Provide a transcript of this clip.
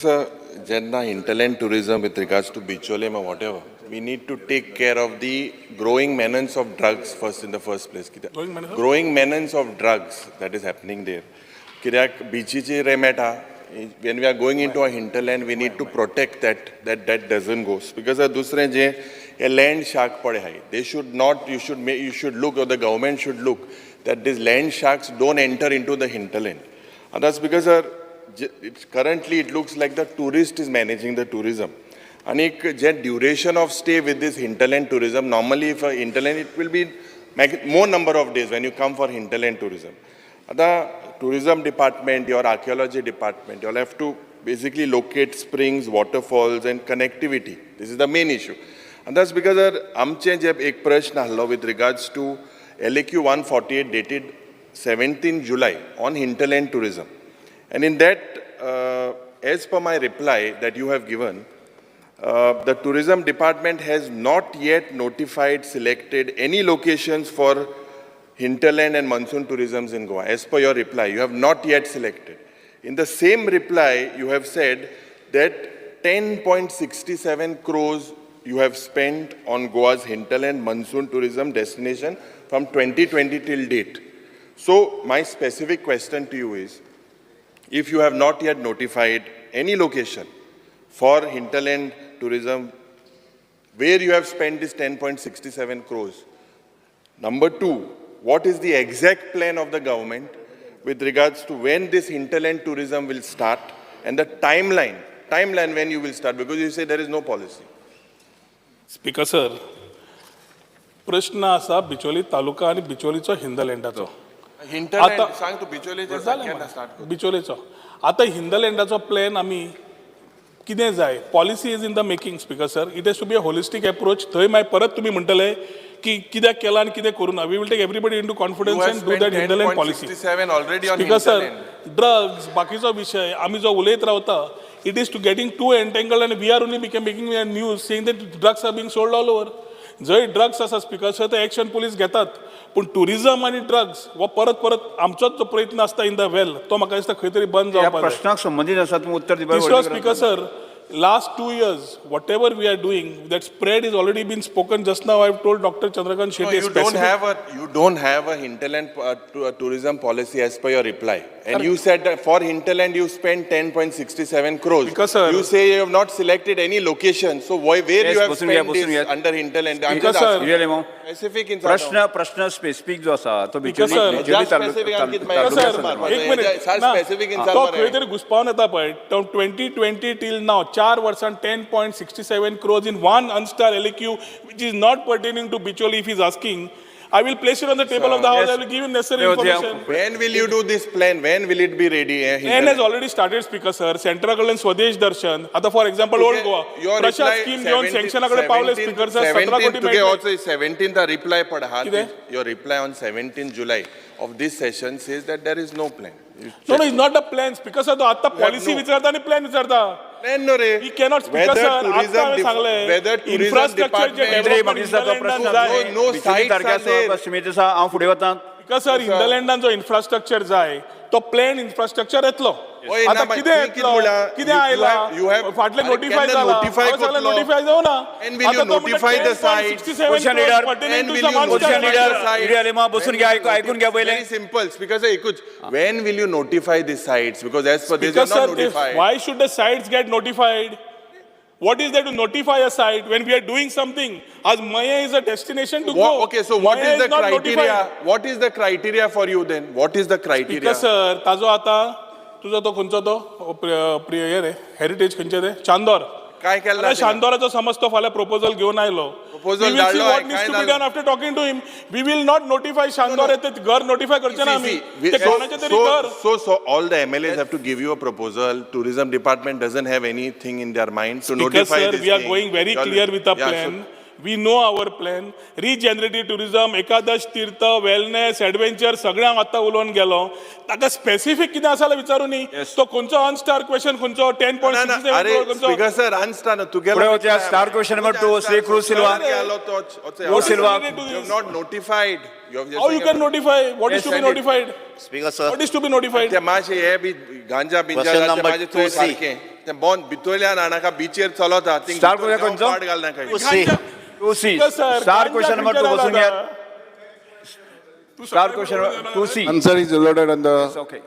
Sir, Jenna, hinterland tourism with regards to Bichole or whatever, we need to take care of the growing menace of drugs first in the first place. Growing menace of drugs that is happening there. Kirak bichichi remeta. When we are going into a hinterland, we need to protect that doesn't go. Because दूसरे जे a land shark पड़े हैं. They should not. You should look, or the government should look that these land sharks don't enter into the hinterland. And that's because currently it looks like the tourist is managing the tourism. And the duration of stay with this hinterland tourism, normally if a hinterland, it will be more number of days when you come for hinterland tourism. The tourism department, your archaeology department, you'll have to basically locate springs, waterfalls and connectivity. This is the main issue. And that's because आमचे जब एक प्रश्न hello with regards to LAQ 148 dated 17 July on hinterland tourism. And in that, as per my reply that you have given, the tourism department has not yet notified, selected any locations for hinterland and monsoon tourism in Goa. As per your reply, you have not yet selected. In the same reply, you have said that 10.67 crores you have spent on Goa's hinterland monsoon tourism destination from 2020 till date. So my specific question to you is, if you have not yet notified any location for hinterland tourism where you have spent this 10.67 crores, number two, what is the exact plan of the government with regards to when this hinterland tourism will start and the timeline when you will start, because you say there is no policy. Speaker sir, प्रश्न असा बिचोली तालुका आणि बिचोलीचो हिंदलँडाचो. Hinterland, सांग तू बिचोलेचे start बिचोलेचो. आता हिंदलँडाचो plan आमी कितें जाय, policy is in the making. Speaker sir, it has to be a holistic approach. थंय मागीर परत तुम्ही म्हणटले की कित्याक केला आनी कितें करूं ना. We will take everybody into confidence and do that hinterland policy. Speaker sir, drugs बाकीचो विषय आमी जो उलयत रावता, it is too getting too entangled and we are only making news saying that drugs are being sold all over. जंय drugs आसा speaker sir, ते action police घेतात. पूण टुरिजम आणि ड्रग्स हो परत आमचोच जो प्रयत्न आसता इन द वेल, तो म्हाका दिसता खंय तरी बंद जावपाक जाय. प्रश्नाक संबंधित आसा तुम्ही उत्तर दिवपाक. तिसरो speaker sir, last 2 years, whatever we are doing, that spread is already been spoken. Just now I have told Dr. Chandrakant Shetty. No, you don't have a hinterland tourism policy as per your reply. And you said that for hinterland you spent 10.67 crores. Because sir, you say you have not selected any location. So where you have spent this under hinterland? Because sir, specific in प्रश्न specific जो आसा तो because sir, specific in तो खंय तरी घुसपावन येता पळय. 2020 till now 4 वर्सां 10.67 crores in one unstar LAQ, which is not pertaining to Bicholi. If he is asking, I will place it on the table of the house. I will give him necessary information. When will you do this plan? When will it be ready? Plan has already started, Speaker sir. Central कडल्यान स्वदेश दर्शन. आता for example old Goa. प्रशासकीय scheme घेऊन sanction कडे Pawle Speaker sir. 17 कोटी today also 17th reply पढ़ा. Your reply on 17th July of this session says that there is no plan. No, it's not a plan. Speaker sir, तो आता policy विचारता आणि plan विचारता. Plan no रे. We cannot, Speaker sir. Whether tourism department no sites are there. Because sir, हिंदलँडान जो infrastructure जाय, तो plan infrastructure येतलो. आता कितें येतलो, कितें आयला, फाटले नोटिफाय जाला, सगळे नोटिफाय जाऊ ना. And will you notify the sites? Very simple. Because when will you notify the sites? Because as per this, you are not notified. Why should the sites get notified? What is there to notify a site when we are doing something? As Maya is a destination to go. Okay, so what is the criteria? What is the criteria for you then? What is the criteria? Because sir, ताजो आता तुझो तो खंयचो तो प्रिय हे रे heritage खंयचे ते चांदोर. काय केला? चांदोराचो समज तो फाल्यां प्रपोजल घेवन आयलो. Proposal धाडलो. What needs to be done after talking to him? We will not notify Chandor. ते घर notify करचे ना आम्ही. ते कोणाचे तरी घर. So all the MLAs have to give you a proposal. Tourism department doesn't have anything in their mind to notify this thing. We are going very clear with the plan. We know our plan. Regenerative tourism, एकादश तीर्थ, wellness, adventure सगळ्यांक आतां उलोवन गेलो. ताका specific कितें आसा विचारूं न्ही. तो खंयचो अनस्टार क्वेश्चन खंयचो 10.67 खंयचो. स्पीकर सर अनस्टार तुगेलो star question number 2 Shri cruise Silva. you have not notified. How you can notify? What is to be notified? Speaker, sir. What is to be notified? ते मातशे हे बी गांजा बिंजा Question ते number माझे थंय 2C. सारकें ते बॉन भितरल्यान नाका बिचेर चलता थिंग Start करूया खंयचो? पाड घाल नाका 2C. 2C. Yes, sir. Start question number 2 गांजा बसून बिंजा घ्या. Start question 2C. Answer is loaded on the Okay.